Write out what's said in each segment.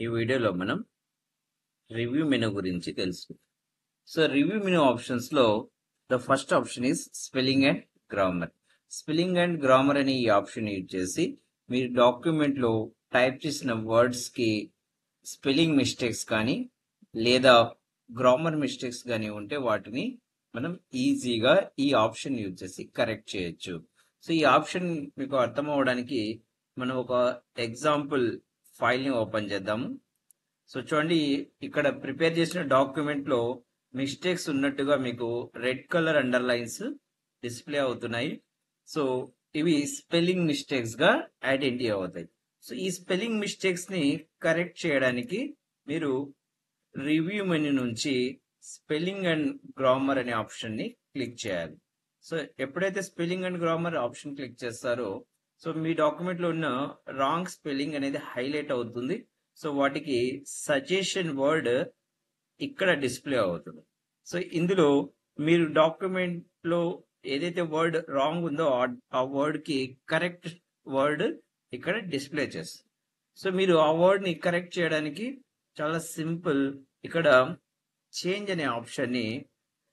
ఈ వీడియోలో మనం రివ్యూ మెనూ గురించి తెలుసుకుందాం. సో రివ్యూ మెనూ ఆప్షన్స్ లో the first option is spelling and grammar. Spelling and grammar అనే ఈ ఆప్షన్ యూజ్ చేసి మీరు డాక్యుమెంట్ లో టైప్ చేసిన వర్డ్స్ కి స్పెల్లింగ్ మిస్టేక్స్ కానీ లేదా గ్రామర్ మిస్టేక్స్ కానీ ఉంటే వాటిని మనం ఈజీగా ఈ ఆప్షన్ యూజ్ చేసి కరెక్ట్ చేయొచ్చు. సో ఈ ఆప్షన్ మీకు అర్థం అవడానికి మనం ఒక ఎగ్జాంపుల్ ఫైల్ ని ఓపెన్ చేద్దాము. సో చూడండి, ఇక్కడ ప్రిపేర్ చేసిన డాక్యుమెంట్ లో మిస్టేక్స్ ఉన్నట్టుగా మీకు red colour under lines display అవుతున్నాయి. సో ఇవి స్పెల్లింగ్ మిస్టేక్స్ గా ఐడెంటిఫై అవుతాయి. సో ఈ స్పెల్లింగ్ మిస్టేక్స్ ని కరెక్ట్ చేయడానికి మీరు రివ్యూ మెనూ నుంచి స్పెల్లింగ్ అండ్ గ్రామర్ అనే ఆప్షన్ ని క్లిక్ చేయాలి. సో ఎప్పుడైతే spelling and grammar option click చేస్తారో సో మీ డాక్యుమెంట్ లో ఉన్న రాంగ్ స్పెల్లింగ్ అనేది హైలైట్ అవుతుంది. సో వాటికి సజెషన్ వర్డ్ ఇక్కడ డిస్ప్లే అవుతుంది. సో ఇందులో మీరు డాక్యుమెంట్ లో ఏదైతే వర్డ్ రాంగ్ ఉందో ఆ వర్డ్ కి కరెక్ట్ వర్డ్ ఇక్కడ డిస్ప్లే చేస్తుంది. సో మీరు ఆ వర్డ్ ని కరెక్ట్ చేయడానికి చాలా సింపుల్, ఇక్కడ చేంజ్ అనే ఆప్షన్ ని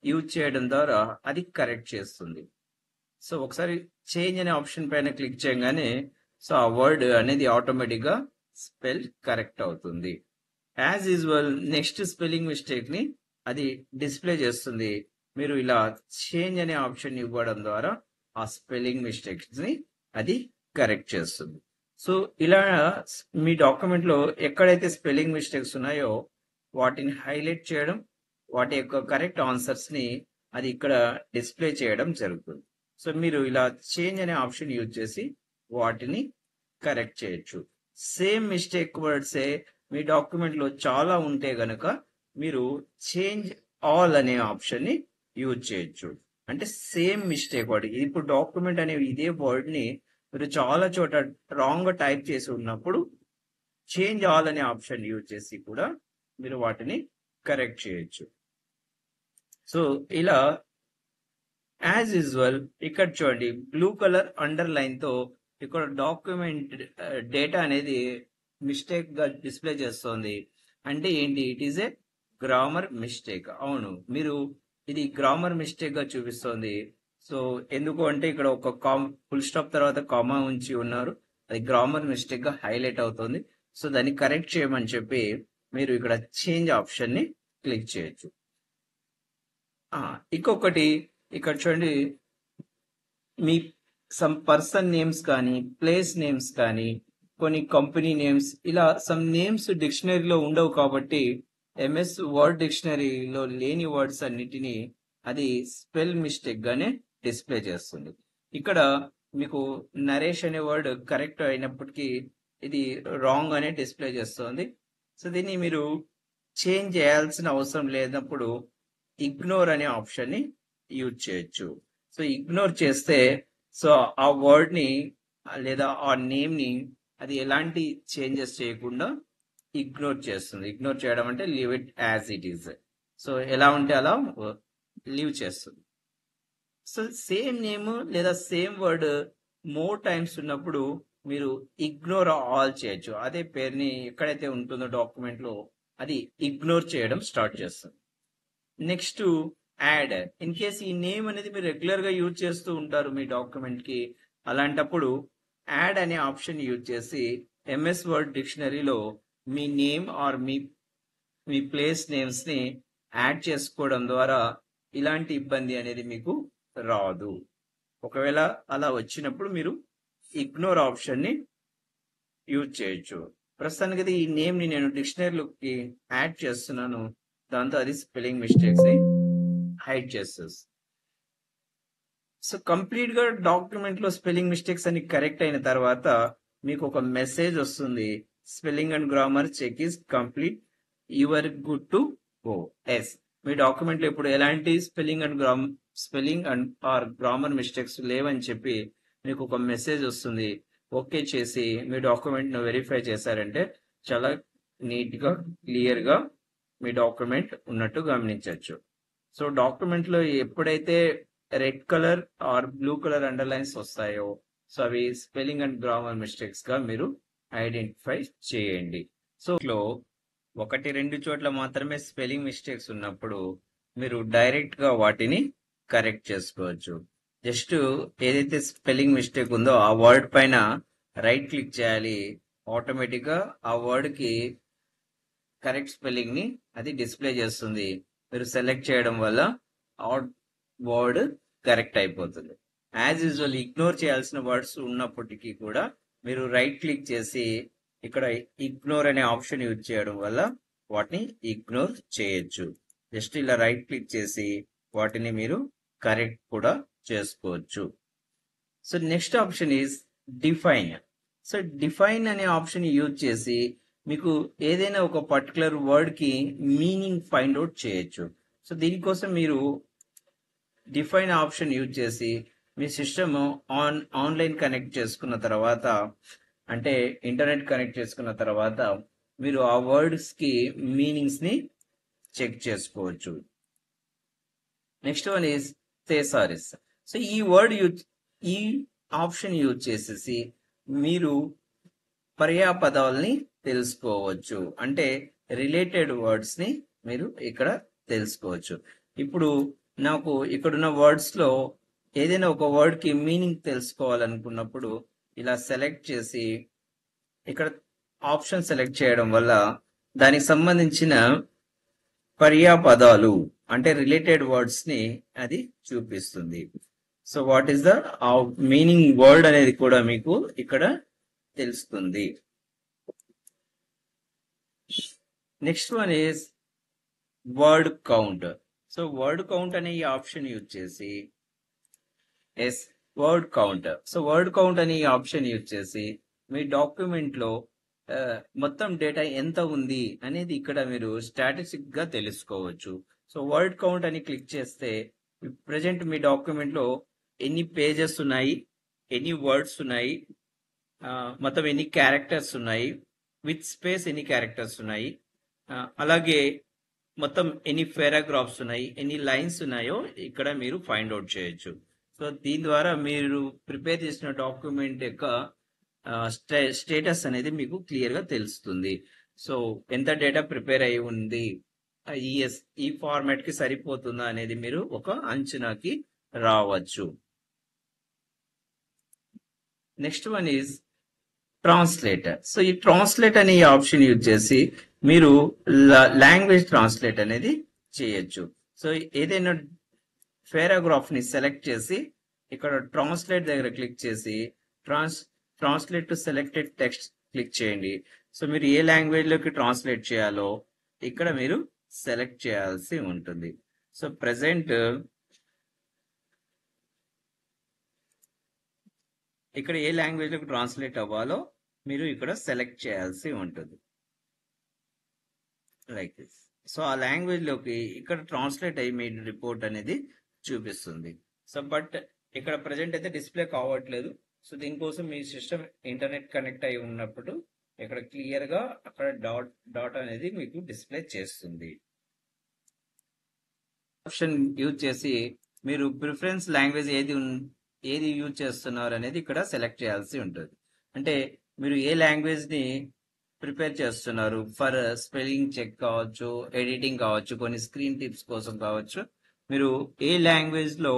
యూజ్ చేయడం ద్వారా అది కరెక్ట్ చేస్తుంది. సో ఒకసారి చేంజ్ అనే ఆప్షన్ పైన క్లిక్ చేయగానే సో ఆ వర్డ్ అనేది ఆటోమేటిక్ గా స్పెల్ కరెక్ట్ అవుతుంది. As usual next spelling mistake ని అది డిస్ప్లే చేస్తుంది. మీరు ఇలా చేంజ్ అనే ఆప్షన్ ఇవ్వడం ద్వారా ఆ స్పెల్లింగ్ మిస్టేక్స్ ని అది కరెక్ట్ చేస్తుంది. సో ఇలా మీ డాక్యుమెంట్ లో ఎక్కడైతే స్పెల్లింగ్ మిస్టేక్స్ ఉన్నాయో వాటిని హైలైట్ చేయడం, వాటి యొక్క కరెక్ట్ ఆన్సర్స్ ని అది ఇక్కడ డిస్ప్లే చేయడం జరుగుతుంది. సో మీరు ఇలా చేంజ్ అనే ఆప్షన్ యూజ్ చేసి వాటిని కరెక్ట్ చేయొచ్చు. సేమ్ మిస్టేక్ వర్డ్సే మీ డాక్యుమెంట్ లో చాలా ఉంటే గనక మీరు చేంజ్ ఆల్ అనే ఆప్షన్ ని యూజ్ చేయొచ్చు. అంటే సేమ్ మిస్టేక్ వర్డ్, ఇప్పుడు డాక్యుమెంట్ అనే ఇదే వర్డ్ ని మీరు చాలా చోట రాంగ్ గా టైప్ చేసి ఉన్నప్పుడు చేంజ్ ఆల్ అనే ఆప్షన్ యూజ్ చేసి కూడా మీరు వాటిని కరెక్ట్ చేయొచ్చు. సో ఇలా యాజ్ యూజువల్ ఇక్కడ చూడండి, బ్లూ కలర్ అండర్ లైన్ తో ఇక్కడ డాక్యుమెంట్ డేటా అనేది మిస్టేక్ గా డిస్ప్లే చేస్తోంది. అంటే ఏంటి? It is a grammar mistake. అవును, మీరు ఇది గ్రామర్ మిస్టేక్ గా చూపిస్తోంది. సో ఎందుకు అంటే ఇక్కడ ఒక ఫుల్ స్టాప్ తర్వాత కామా ఉంచి ఉన్నారు, అది గ్రామర్ మిస్టేక్ గా హైలైట్ అవుతుంది. సో దాన్ని కరెక్ట్ చేయమని చెప్పి మీరు ఇక్కడ చేంజ్ ఆప్షన్ ని క్లిక్ చేయొచ్చు. ఇంకొకటి ఇక్కడ చూడండి, మీ సమ్ పర్సన్ నేమ్స్ కానీ ప్లేస్ నేమ్స్ కానీ కొన్ని కంపెనీ నేమ్స్ ఇలా సమ్ నేమ్స్ డిక్షనరీలో ఉండవు కాబట్టి ఎంఎస్ వర్డ్ డిక్షనరీలో లేని వర్డ్స్ అన్నిటినీ అది స్పెల్ మిస్టేక్ గానే డిస్ప్లే చేస్తుంది. ఇక్కడ మీకు నరేష్ అనే వర్డ్ కరెక్ట్ అయినప్పటికీ ఇది రాంగ్ అనే డిస్ప్లే చేస్తుంది. సో దీన్ని మీరు చేంజ్ చేయాల్సిన అవసరం లేనప్పుడు ఇగ్నోర్ అనే ఆప్షన్ ని యూజ్ చేయొచ్చు. సో ఇగ్నోర్ చేస్తే సో ఆ వర్డ్ ని లేదా ఆ నేమ్ ని అది ఎలాంటి చేంజెస్ చేయకుండా ఇగ్నోర్ చేస్తుంది. ఇగ్నోర్ చేయడం అంటే leave it as it is. So ఎలా ఉంటే అలా లీవ్ చేస్తుంది. సో సేమ్ నేమ్ లేదా సేమ్ వర్డ్ మోర్ టైమ్స్ ఉన్నప్పుడు మీరు ఇగ్నోర్ ఆల్ చేయొచ్చు. అదే పేరుని ఎక్కడైతే ఉంటుందో డాక్యుమెంట్ లో అది ఇగ్నోర్ చేయడం స్టార్ట్ చేస్తుంది. Next add. ఇన్ కేస్ ఈ నేమ్ అనేది మీరు రెగ్యులర్ గా యూజ్ చేస్తూ ఉంటారు మీ డాక్యుమెంట్ కి, అలాంటప్పుడు యాడ్ అనే ఆప్షన్ యూజ్ చేసి ఎంఎస్ వర్డ్ డిక్షనరీలో మీ నేమ్ ఆర్ మీ ప్లేస్ నేమ్స్ ని యాడ్ చేసుకోవడం ద్వారా ఇలాంటి ఇబ్బంది అనేది మీకు రాదు. ఒకవేళ అలా వచ్చినప్పుడు మీరు ఇగ్నోర్ ఆప్షన్ ని యూజ్ చేయొచ్చు. ప్రస్తుతానికి ఈ నేమ్ ని నేను డిక్షనరీలోకి యాడ్ చేస్తున్నాను, దాంతో అది స్పెల్లింగ్ మిస్టేక్స్ ని హైడ్ చేస్తుంది. సో కంప్లీట్ గా డాక్యుమెంట్ లో స్పెల్లింగ్ మిస్టేక్స్ అని కరెక్ట్ అయిన తర్వాత మీకు ఒక మెసేజ్ వస్తుంది, spelling and grammar check is complete, your good to go. Yes, మీ డాక్యుమెంట్ లో ఇప్పుడు ఎలాంటి spelling and or grammar mistakes లేవని చెప్పి మీకు ఒక మెసేజ్ వస్తుంది. ఓకే చేసి మీ డాక్యుమెంట్ ను వెరిఫై చేశారంటే చాలా నీట్ గా క్లియర్ గా మీ డాక్యుమెంట్ ఉన్నట్టు గమనించవచ్చు. సో డాక్యుమెంట్ లో ఎప్పుడైతే red colour or blue colour underlines వస్తాయో సో అవి స్పెల్లింగ్ అండ్ గ్రామర్ మిస్టేక్స్ గా మీరు ఐడెంటిఫై చేయండి. సో ఒకటి రెండు చోట్ల మాత్రమే స్పెల్లింగ్ మిస్టేక్స్ ఉన్నప్పుడు మీరు డైరెక్ట్ గా వాటిని కరెక్ట్ చేసుకోవచ్చు. జస్ట్ ఏదైతే స్పెల్లింగ్ మిస్టేక్ ఉందో ఆ వర్డ్ పైన రైట్ క్లిక్ చేయాలి, ఆటోమేటిక్ గా ఆ వర్డ్ కి కరెక్ట్ స్పెల్లింగ్ ని అది డిస్ప్లే చేస్తుంది. మీరు సెలెక్ట్ చేయడం వల్ల ఆ వర్డ్ కరెక్ట్ అయిపోతుంది. యాజ్ యూజువల్ ఇగ్నోర్ చేయాల్సిన వర్డ్స్ ఉన్నప్పటికీ కూడా మీరు రైట్ క్లిక్ చేసి ఇక్కడ ఇగ్నోర్ అనే ఆప్షన్ యూజ్ చేయడం వల్ల వాటిని ఇగ్నోర్ చేయొచ్చు. జస్ట్ ఇలా రైట్ క్లిక్ చేసి వాటిని మీరు కరెక్ట్ కూడా చేసుకోవచ్చు. So next option is define. So define అనే ఆప్షన్ యూజ్ చేసి మీకు ఏదైనా ఒక పర్టికులర్ వర్డ్ కి మీనింగ్ ఫైండ్ అవుట్ చేయొచ్చు. సో దీనికోసం మీరు డిఫైన్ ఆప్షన్ యూజ్ చేసి మీ సిస్టమ్ ఆన్లైన్ కనెక్ట్ చేసుకున్న తర్వాత, అంటే ఇంటర్నెట్ కనెక్ట్ చేసుకున్న తర్వాత మీరు ఆ వర్డ్స్ కి మీనింగ్స్ ని చెక్ చేసుకోవచ్చు. Next one is thesaurus. So ఈ ఆప్షన్ యూజ్ చేసేసి మీరు పర్యాపదాలని తెలుసుకోవచ్చు, అంటే రిలేటెడ్ వర్డ్స్ ని మీరు ఇక్కడ తెలుసుకోవచ్చు. ఇప్పుడు నాకు ఇక్కడున్న వర్డ్స్ లో ఏదైనా ఒక వర్డ్ కి మీనింగ్ తెలుసుకోవాలనుకున్నప్పుడు ఇలా సెలెక్ట్ చేసి ఇక్కడ ఆప్షన్ సెలెక్ట్ చేయడం వల్ల దానికి సంబంధించిన పర్యాపదాలు అంటే రిలేటెడ్ వర్డ్స్ ని అది చూపిస్తుంది. So what is the meaning word అనేది కూడా మీకు ఇక్కడ తెలుస్తుంది. Next one is word count. So word count అనే ఈ ఆప్షన్ యూజ్ చేసి word count. So word count అనే ఈ ఆప్షన్ యూజ్ చేసి మీ డాక్యుమెంట్ లో మొత్తం డేటా ఎంత ఉంది అనేది ఇక్కడ మీరు స్టాటిస్టిక్ గా తెలుసుకోవచ్చు. సో వర్డ్ కౌంట్ అని క్లిక్ చేస్తే ప్రెజెంట్ మీ డాక్యుమెంట్ లో ఎన్ని పేజెస్ ఉన్నాయి, ఎన్ని వర్డ్స్ ఉన్నాయి, మొత్తం ఎన్ని క్యారెక్టర్స్ ఉన్నాయి, విత్ స్పేస్ ఎన్ని క్యారెక్టర్స్ ఉన్నాయి, అలాగే మొత్తం ఎన్ని పారాగ్రాఫ్స్ ఉన్నాయి, ఎన్ని లైన్స్ ఉన్నాయో ఇక్కడ మీరు ఫైండ్ అవుట్ చేయొచ్చు. సో దీని ద్వారా మీరు ప్రిపేర్ చేసిన డాక్యుమెంట్ యొక్క స్టేటస్ అనేది మీకు క్లియర్ గా తెలుస్తుంది. సో ఎంత డేటా ప్రిపేర్ అయి ఉంది, ఈ ఫార్మాట్ కి సరిపోతుందా అనేది మీరు ఒక అంచనాకి రావచ్చు. Next one is translator. So ఈ ట్రాన్స్లేట్ అనే ఆప్షన్ యూజ్ చేసి మీరు లాంగ్వేజ్ ట్రాన్స్లేట్ అనేది చేయొచ్చు. సో ఏదైనా పారాగ్రాఫ్ ని సెలెక్ట్ చేసి ఇక్కడ ట్రాన్స్లేట్ దగ్గర క్లిక్ చేసి translate to selected text click చేయండి. సో మీరు ఏ లాంగ్వేజ్ లోకి ట్రాన్స్లేట్ చేయాలో ఇక్కడ మీరు సెలెక్ట్ చేయాల్సి ఉంటుంది. సో ప్రెసెంట్ ఇక్కడ ఏ లాంగ్వేజ్ లోకి ట్రాన్స్లేట్ అవ్వాలో మీరు ఇక్కడ సెలెక్ట్ చేయాల్సి ఉంటుంది, లైక్ దిస్. సో ఆ లాంగ్వేజ్ లోకి ఇక్కడ ట్రాన్స్లేట్ అయ్యి మీ రిపోర్ట్ అనేది చూపిస్తుంది. సో బట్ ఇక్కడ ప్రెసెంట్ అయితే డిస్ప్లే కావట్లేదు. సో దీనికోసం మీ సిస్టమ్ ఇంటర్నెట్ కనెక్ట్ అయి ఉన్నప్పుడు ఇక్కడ క్లియర్ గా అక్కడ డాట్ అనేది మీకు డిస్ప్లే చేస్తుంది. ఆప్షన్ యూజ్ చేసి మీరు ప్రిఫరెన్స్ లాంగ్వేజ్ ఏది యూజ్ చేస్తున్నారు అనేది ఇక్కడ సెలెక్ట్ చేయాల్సి ఉంటుంది. అంటే మీరు ఏ లాంగ్వేజ్ ని ప్రిపేర్ చేస్తున్నారు, ఫర్ స్పెల్లింగ్ చెక్ కావచ్చు, ఎడిటింగ్ కావచ్చు, కొన్ని స్క్రీన్ టిప్స్ కోసం కావచ్చు, మీరు ఏ లాంగ్వేజ్ లో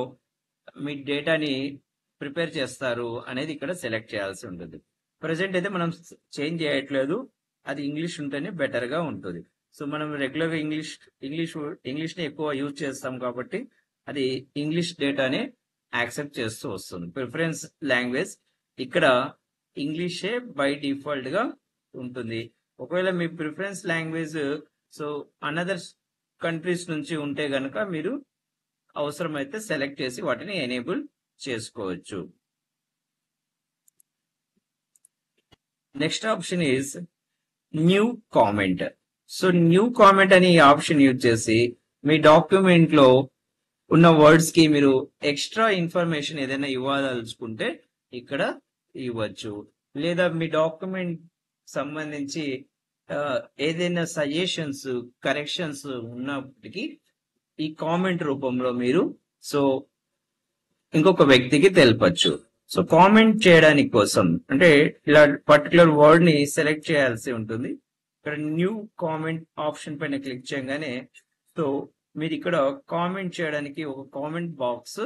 మీ డేటాని ప్రిపేర్ చేస్తారు అనేది ఇక్కడ సెలెక్ట్ చేయాల్సి ఉంటుంది. ప్రజెంట్ అయితే మనం చేంజ్ చేయట్లేదు, అది ఇంగ్లీష్ ఉంటేనే బెటర్ గా ఉంటుంది. సో మనం రెగ్యులర్ గా ఇంగ్లీష్ ని ఎక్కువ యూజ్ చేస్తాం కాబట్టి అది ఇంగ్లీష్ డేటాని యాక్సెప్ట్ చేస్తూ వస్తుంది. ప్రిఫరెన్స్ లాంగ్వేజ్ ఇక్కడ ఇంగ్లీషే బై డిఫాల్ట్ గా ఉంటుంది. ఒకవేళ మీ preference language so another countries నుంచి ఉంటే గనక మీరు అవసరమైతే సెలెక్ట్ చేసి వాటిని ఎనేబుల్ చేసుకోవచ్చు. Next option is new comment. So new comment అనే ఆప్షన్ యూజ్ చేసి మీ డాక్యుమెంట్ లో ఉన్న వర్డ్స్ కి మీరు ఎక్స్ట్రా ఇన్ఫర్మేషన్ ఏదైనా ఇవ్వదలుచుకుంటే ఇక్కడ ఇవ్వచ్చు. లేదా మీ డాక్యుమెంట్ సంబంధించి ఏదైనా సజెషన్స్, కరెక్షన్స్ ఉన్నప్పటికీ ఈ కామెంట్ రూపంలో మీరు సో ఇంకొక వ్యక్తికి తెలపచ్చు. సో కామెంట్ చేయడానికి కోసం అంటే ఇలా పర్టికులర్ వర్డ్ ని సెలెక్ట్ చేయాల్సి ఉంటుంది. ఇక్కడ న్యూ కామెంట్ ఆప్షన్ పైన క్లిక్ చేయగానే సో మీరు ఇక్కడ కామెంట్ చేయడానికి ఒక కామెంట్ బాక్స్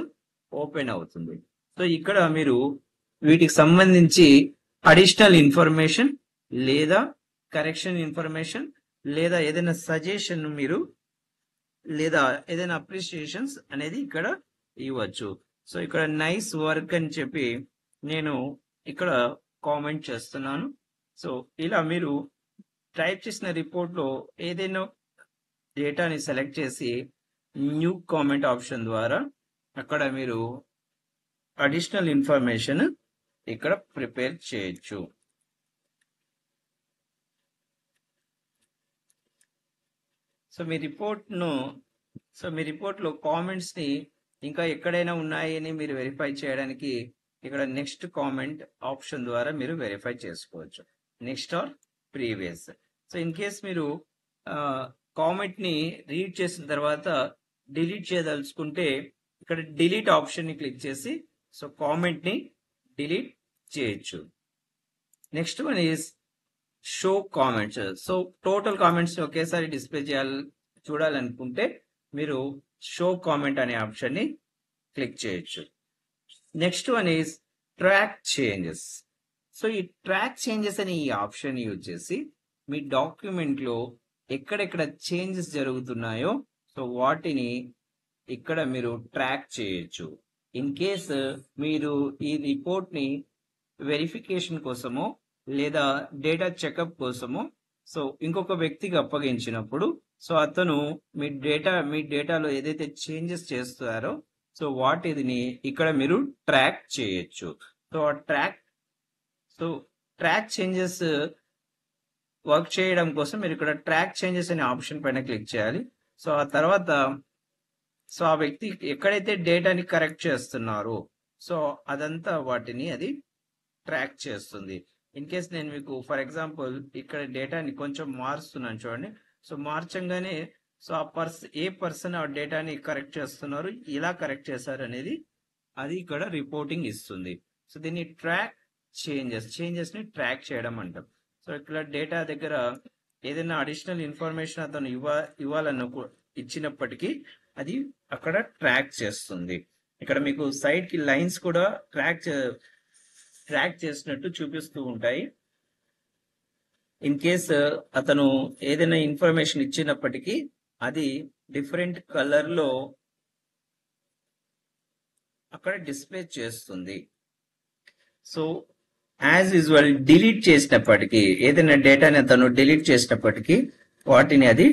ఓపెన్ అవుతుంది. సో ఇక్కడ మీరు వీటికి సంబంధించి అడిషనల్ ఇన్ఫర్మేషన్ లేదా కరెక్షన్ ఇన్ఫర్మేషన్ లేదా ఏదైనా సజెషన్ మీరు లేదా ఏదైనా అప్రిషియేషన్స్ అనేది ఇక్కడ ఇవ్వచ్చు. సో ఇక్కడ నైస్ వర్క్ అని చెప్పి నేను ఇక్కడ కామెంట్ చేస్తున్నాను. సో ఇలా మీరు టైప్ చేసిన రిపోర్ట్ లో ఏదైనా డేటాని సెలెక్ట్ చేసి న్యూ కామెంట్ ఆప్షన్ ద్వారా అక్కడ మీరు అడిషనల్ ఇన్ఫర్మేషన్ ఇక్కడ ప్రిపేర్ చేయొచ్చు. సో మీ రిపోర్ట్ లో కామెంట్స్ ని ఇంకా ఎక్కడైనా ఉన్నాయి అని మీరు వెరిఫై చేయడానికి ఇక్కడ నెక్స్ట్ కామెంట్ ఆప్షన్ ద్వారా మీరు వెరిఫై చేసుకోవచ్చు. Next or previous. So in case మీరు కామెంట్ ని రీడ్ చేసిన తర్వాత డిలీట్ చేయదలుచుకుంటే ఇక్కడ డిలీట్ ఆప్షన్ ని క్లిక్ చేసి సో కామెంట్ ని డిలీట్ చేయొచ్చు. Next one is show comments. So total comments ఒకేసారి డిస్ప్లే చూడాలనుకుంటే మీరు షో కామెంట్ అనే ఆప్షన్ ని క్లిక్ చేయొచ్చు. Next one is track changes. So ఈ ట్రాక్ చేంజెస్ అనే ఈ ఆప్షన్ యూజ్ చేసి మీ డాక్యుమెంట్ లో ఎక్కడెక్కడ చేంజెస్ జరుగుతున్నాయో సో వాటిని ఇక్కడ మీరు ట్రాక్ చేయొచ్చు. ఇన్ కేస్ మీరు ఈ రిపోర్ట్ ని వెరిఫికేషన్ కోసమో లేదా డేటా చెకప్ కోసమో సో ఇంకొక వ్యక్తికి అప్పగించినప్పుడు సో అతను మీ డేటాలో ఏదైతే చేంజెస్ చేస్తారో సో వాటిని ఇక్కడ మీరు ట్రాక్ చేయొచ్చు. సో ట్రాక్ చేంజెస్ వర్క్ చేయడం కోసం మీరు ఇక్కడ ట్రాక్ చేంజెస్ అనే ఆప్షన్ పైన క్లిక్ చేయాలి. సో ఆ తర్వాత సో ఆ వ్యక్తి ఎక్కడైతే డేటాని కరెక్ట్ చేస్తున్నారో సో అదంతా వాటిని అది ట్రాక్ చేస్తుంది. ఇన్ కేస్ నేను మీకు ఫర్ ఎగ్జాంపుల్ ఇక్కడ డేటాని కొంచెం మారుస్తున్నాను చూడండి. సో మార్చంగానే సో ఏ పర్సన్ ఆ డేటాని కరెక్ట్ చేస్తున్నారు, ఇలా కరెక్ట్ చేశారు అనేది అది ఇక్కడ రిపోర్టింగ్ ఇస్తుంది. సో దీన్ని ట్రాక్ చేంజెస్ ని ట్రాక్ చేయడం అంటాం. సో ఇక్కడ డేటా దగ్గర ఏదైనా అడిషనల్ ఇన్ఫర్మేషన్ అతను ఇచ్చినప్పటికీ అది అక్కడ ట్రాక్ చేస్తుంది. ఇక్కడ మీకు సైడ్ కి లైన్స్ కూడా ట్రాక్ చేసినట్టు చూపిస్తూ ఉంటాయి. ఇన్ కేస్ అతను ఏదైనా ఇన్ఫర్మేషన్ ఇచ్చినప్పటికీ అది డిఫరెంట్ కలర్ లో అక్కడ డిస్ప్లే చేస్తుంది. సో యాజ్ యూజువల్ డిలీట్ చేసినప్పటికీ ఏదైనా డేటాని అతను డిలీట్ చేసినప్పటికీ వాటిని అది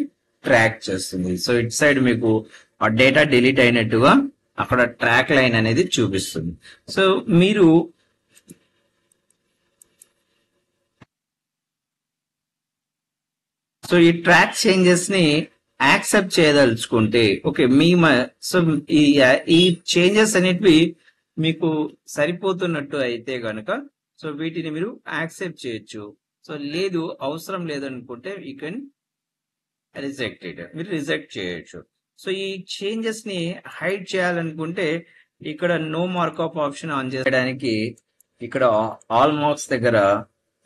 ట్రాక్ చేస్తుంది. సో ఇట్ సైడ్ మీకు ఆ డేటా డిలీట్ అయినట్టుగా అక్కడ ట్రాక్ లైన్ అనేది చూపిస్తుంది. సో మీరు సో ఈ ట్రాక్ చేంజెస్ ని యాక్సెప్ట్ చేయదలుచుకుంటే ఓకే సో ఈ చేంజెస్ అనేటివి మీకు సరిపోతున్నట్టు అయితే గనక సో వీటిని మీరు యాక్సెప్ట్ చేయొచ్చు. సో లేదు అవసరం లేదనుకుంటే యూ కెన్ మీరు రిజెక్ట్ చేయొచ్చు. సో ఈ చేంజెస్ ని హైడ్ చేయాలనుకుంటే ఇక్కడ నో మార్కప్ ఆప్షన్ ఆన్ చేయడానికి ఇక్కడ ఆల్ మార్క్స్ దగ్గర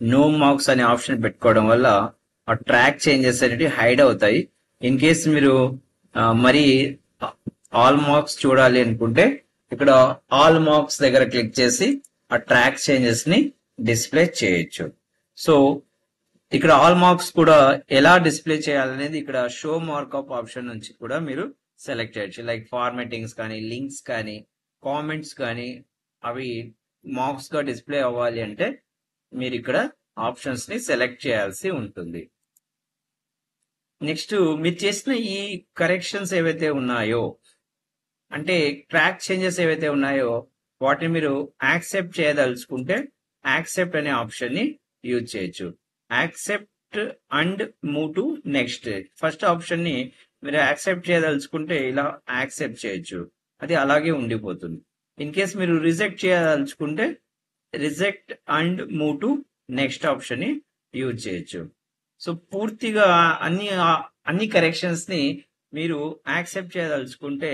నో మార్క్స్ అనే ఆప్షన్ పెట్టుకోవడం వల్ల ఆ ట్రాక్ చేంజెస్ అనేవి హైడ్ అవుతాయి. ఇన్ కేస్ మీరు మరి ఆల్ మార్క్స్ చూడాలి అనుకుంటే ఇక్కడ ఆల్ మార్క్స్ దగ్గర క్లిక్ చేసి ఆ ట్రాక్ చేంజెస్ ని డిస్ప్లే చేయొచ్చు. సో ఇక్కడ ఆల్ మార్క్స్ కూడా ఎలా డిస్ప్లే చేయాలనేది ఇక్కడ షో మార్కప్ ఆప్షన్ నుంచి కూడా మీరు సెలెక్ట్ చేయొచ్చు. లైక్ ఫార్మాటింగ్స్ కానీ లింక్స్ కానీ కామెంట్స్ కానీ అవి మార్క్స్ గా డిస్ప్లే అవ్వాలి అంటే మీరు ఇక్కడ ఆప్షన్స్ ని సెలెక్ట్ చేయాల్సి ఉంటుంది. నెక్స్ట్ మీరు చేసిన ఈ కరెక్షన్స్ ఏవైతే ఉన్నాయో అంటే ట్రాక్ చేంజెస్ ఏవైతే ఉన్నాయో వాటిని మీరు యాక్సెప్ట్ చేయదలుచుకుంటే యాక్సెప్ట్ అనే ఆప్షన్ ని యూజ్ చేయొచ్చు. Accept and move to next. First option ని మీరు యాక్సెప్ట్ చేయదలుచుకుంటే ఇలా యాక్సెప్ట్ చేయొచ్చు, అది అలాగే ఉండిపోతుంది. ఇన్ కేస్ మీరు రిజెక్ట్ చేయదలుచుకుంటే reject and move to next option ని యూజ్ చేయొచ్చు. సో పూర్తిగా అన్ని కరెక్షన్స్ ని మీరు యాక్సెప్ట్ చేయదలుచుకుంటే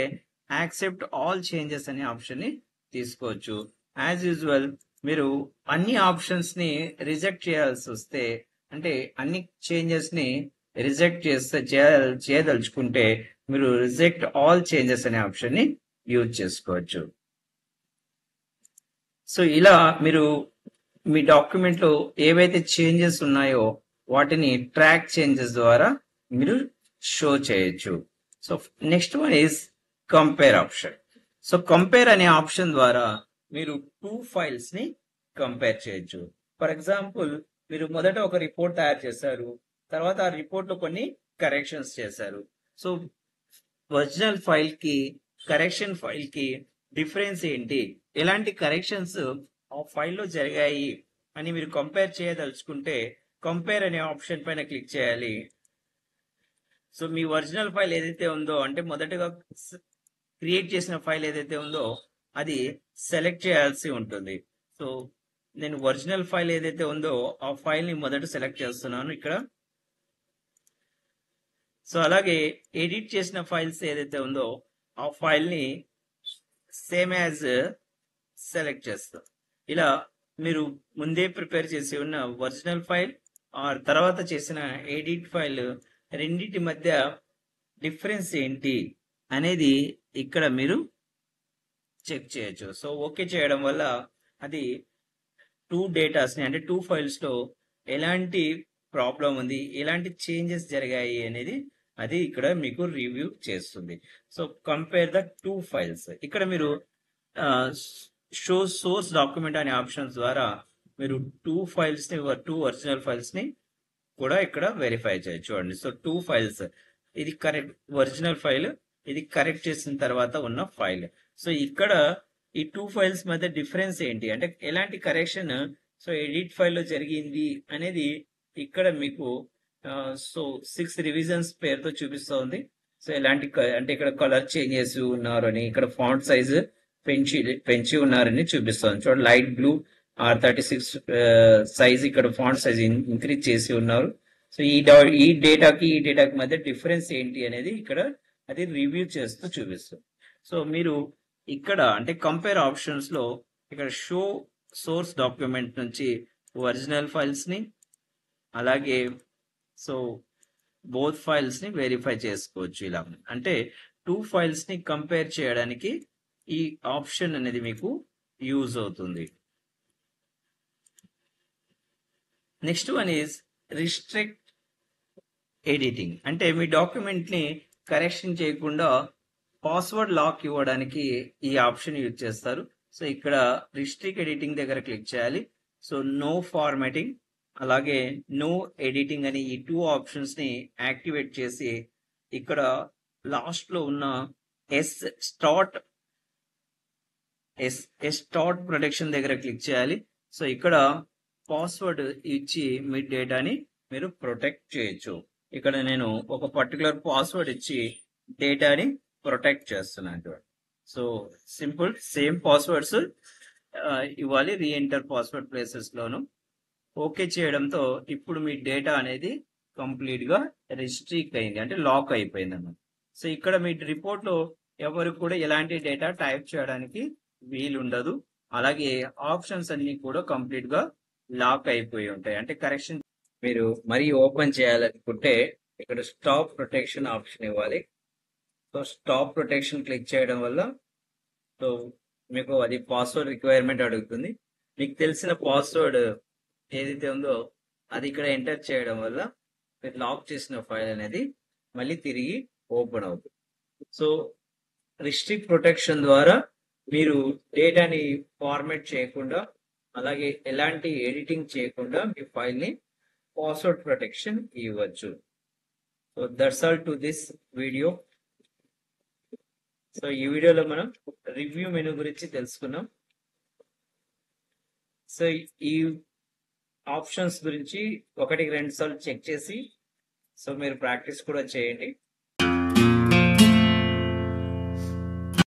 యాక్సెప్ట్ ఆల్ చేంజెస్ అనే ఆప్షన్ ని తీసుకోవచ్చు. యాజ్ యూజువల్ మీరు అన్ని ఆప్షన్స్ ని రిజెక్ట్ చేయాల్సి వస్తే అంటే అన్ని చేంజెస్ ని రిజెక్ట్ చేయదలుచుకుంటే మీరు రిజెక్ట్ ఆల్ చేంజెస్ అనే ఆప్షన్ ని యూజ్ చేసుకోవచ్చు. సో ఇలా మీరు మీ డాక్యుమెంట్ లో ఏవైతే చేంజెస్ ఉన్నాయో వాటిని ట్రాక్ చేంజెస్ ద్వారా మీరు షో చేయొచ్చు. So next one is compare option. So compare అనే ఆప్షన్ ద్వారా మీరు 2 ఫైల్స్ ని కంపేర్ చేయొచ్చు. ఫర్ ఎగ్జాంపుల్, మీరు మొదట ఒక రిపోర్ట్ తయారు చేశారు, తర్వాత ఆ రిపోర్ట్ లో కొన్ని కరెక్షన్స్ చేశారు. సో ఒరిజినల్ ఫైల్ కి కరెక్షన్ ఫైల్ కి డిఫరెన్స్ ఏంటి, ఎలాంటి కరెక్షన్స్ ఆ ఫైల్లో జరిగాయి అని మీరు కంపేర్ చేయదలుచుకుంటే కంపేర్ అనే ఆప్షన్ పైన క్లిక్ చేయాలి. సో మీ ఒరిజినల్ ఫైల్ ఏదైతే ఉందో, అంటే మొదటగా క్రియేట్ చేసిన ఫైల్ ఏదైతే ఉందో అది సెలెక్ట్ చేయాల్సి ఉంటుంది. సో నేను ఒరిజినల్ ఫైల్ ఏదైతే ఉందో ఆ ఫైల్ ని మొదట సెలెక్ట్ చేస్తున్నాను ఇక్కడ. సో అలాగే ఎడిట్ చేసిన ఫైల్స్ ఏదైతే ఉందో ఆ ఫైల్ ని సేమ్ యాజ్ సెలెక్ట్ చేస్తాం. ఇలా మీరు ముందే ప్రిపేర్ చేసి ఉన్న ఒరిజినల్ ఫైల్ ఆర్ తర్వాత చేసిన ఎడిట్ ఫైల్ రెండింటి మధ్య డిఫరెన్స్ ఏంటి అనేది ఇక్కడ మీరు చెక్ చేయొచ్చు. సో ఓకే చేయడం వల్ల అది 2 డేటాస్ ని, అంటే 2 ఫైల్స్ లో ఎలాంటి ప్రాబ్లం ఉంది, ఎలాంటి చేంజెస్ జరిగాయి అనేది అది ఇక్కడ మీకు రివ్యూ చేస్తుంది. So compare the 2 files. ఇక్కడ మీరు షో సోర్స్ డాక్యుమెంట్ అనే ఆప్షన్స్ ద్వారా మీరు 2 ఫైల్స్ ని, 2 ఒరిజినల్ ఫైల్స్ ని కూడా ఇక్కడ వెరిఫై చేయొచ్చు. చూడండి, సో 2 ఫైల్స్, ఇది కరెక్ట్ ఒరిజినల్ ఫైల్, ఇది కరెక్ట్ చేసిన తర్వాత ఉన్న ఫైల్. సో ఇక్కడ ఈ 2 ఫైల్స్ మధ్య డిఫరెన్స్ ఏంటి, అంటే ఎలాంటి కరెక్షన్ సో ఎడిట్ ఫైల్ లో జరిగింది అనేది ఇక్కడ మీకు సో 6 రివిజన్స్ పేరుతో చూపిస్తోంది. సో ఎలాంటి అంటే ఇక్కడ కలర్ చేంజెస్ ఉన్నారని, ఇక్కడ ఫాంట్ సైజ్ పెంచి ఉన్నారని చూపిస్తోంది. చూడండి, లైట్ బ్లూ R36 సైజ్, ఇక్కడ ఫాంట్ సైజ్ ఇంక్రీజ్ చేసి ఉన్నారు. సో ఈ డేటాకి ఈ డేటాకి మధ్య డిఫరెన్స్ ఏంటి అనేది ఇక్కడ అది రివ్యూ చేస్తూ చూపిస్తుంది. సో మీరు ఇక్కడ అంటే కంపేర్ ఆప్షన్స్ లో ఇక్కడ షో సోర్స్ డాక్యుమెంట్ నుంచి ఒరిజినల్ ఫైల్స్ ని, అలాగే సో బోత్ ఫైల్స్ ని వెరిఫై చేసుకోవచ్చు. ఇలా అంటే 2 ఫైల్స్ ని కంపేర్ చేయడానికి ఈ ఆప్షన్ అనేది మీకు యూజ్ అవుతుంది. Next one is restrict editing. అంటే మీ డాక్యుమెంట్ ని కరెక్షన్ చేయకుండా పాస్వర్డ్ లాక్ ఇవ్వడానికి ఈ ఆప్షన్ యూజ్ చేస్తారు. సో ఇక్కడ రిస్ట్రిక్ట్ ఎడిటింగ్ దగ్గర క్లిక్ చేయాలి. సో నో ఫార్మాటింగ్ అలాగే నో ఎడిటింగ్ అని ఈ 2 ఆప్షన్స్ ని యాక్టివేట్ చేసి ఇక్కడ లాస్ట్ లో ఉన్న ఎస్ స్టార్ట్ ప్రొటెక్షన్ దగ్గర క్లిక్ చేయాలి. సో ఇక్కడ పాస్వర్డ్ ఇచ్చి మీ డేటాని మీరు ప్రొటెక్ట్ చేయొచ్చు. ఇక్కడ నేను ఒక పర్టికులర్ పాస్వర్డ్ ఇచ్చి డేటాని ప్రొటెక్ట్ చేస్తున్నాను. సో సింపుల్ సేమ్ పాస్వర్డ్స్ ఇవ్వాలి రీఎంటర్ పాస్వర్డ్ ప్లేసెస్ లోను. ఓకే చేయడంతో ఇప్పుడు మీ డేటా అనేది కంప్లీట్ గా రిస్ట్రిక్ట్ అయింది, అంటే లాక్ అయిపోయింది అన్నమాట. సో ఇక్కడ మీ రిపోర్ట్ లో ఎవరు కూడా ఎలాంటి డేటా టైప్ చేయడానికి వీలు ఉండదు. అలాగే ఆప్షన్స్ అన్ని కూడా కంప్లీట్ గా లాక్ అయిపోయి ఉంటాయి. అంటే కరెక్షన్ మీరు మరీ ఓపెన్ చేయాలనుకుంటే ఇక్కడ స్టాప్ ప్రొటెక్షన్ ఆప్షన్ ఇవ్వాలి. సో స్టాప్ ప్రొటెక్షన్ క్లిక్ చేయడం వల్ల సో మీకు అది పాస్వర్డ్ రిక్వైర్మెంట్ అడుగుతుంది. మీకు తెలిసిన పాస్వర్డ్ ఏదైతే ఉందో అది ఇక్కడ ఎంటర్ చేయడం వల్ల మీరు లాక్ చేసిన ఫైల్ అనేది మళ్ళీ తిరిగి ఓపెన్ అవుతుంది. సో రిస్ట్రిక్ట్ ప్రొటెక్షన్ ద్వారా మీరు డేటాని ఫార్మాట్ చేయకుండా అలాగే ఎలాంటి ఎడిటింగ్ చేయకుండా మీ ఫైల్ ని పాస్వర్డ్ ప్రొటెక్షన్ ఇవ్వచ్చు. So that's all to this video. So ఈ వీడియోలో మనం రివ్యూ మెనూ గురించి తెలుసుకున్నాం. సో ఈ ఆప్షన్స్ గురించి 1-2 సార్లు చెక్ చేసి సో మీరు ప్రాక్టీస్ కూడా చేయండి.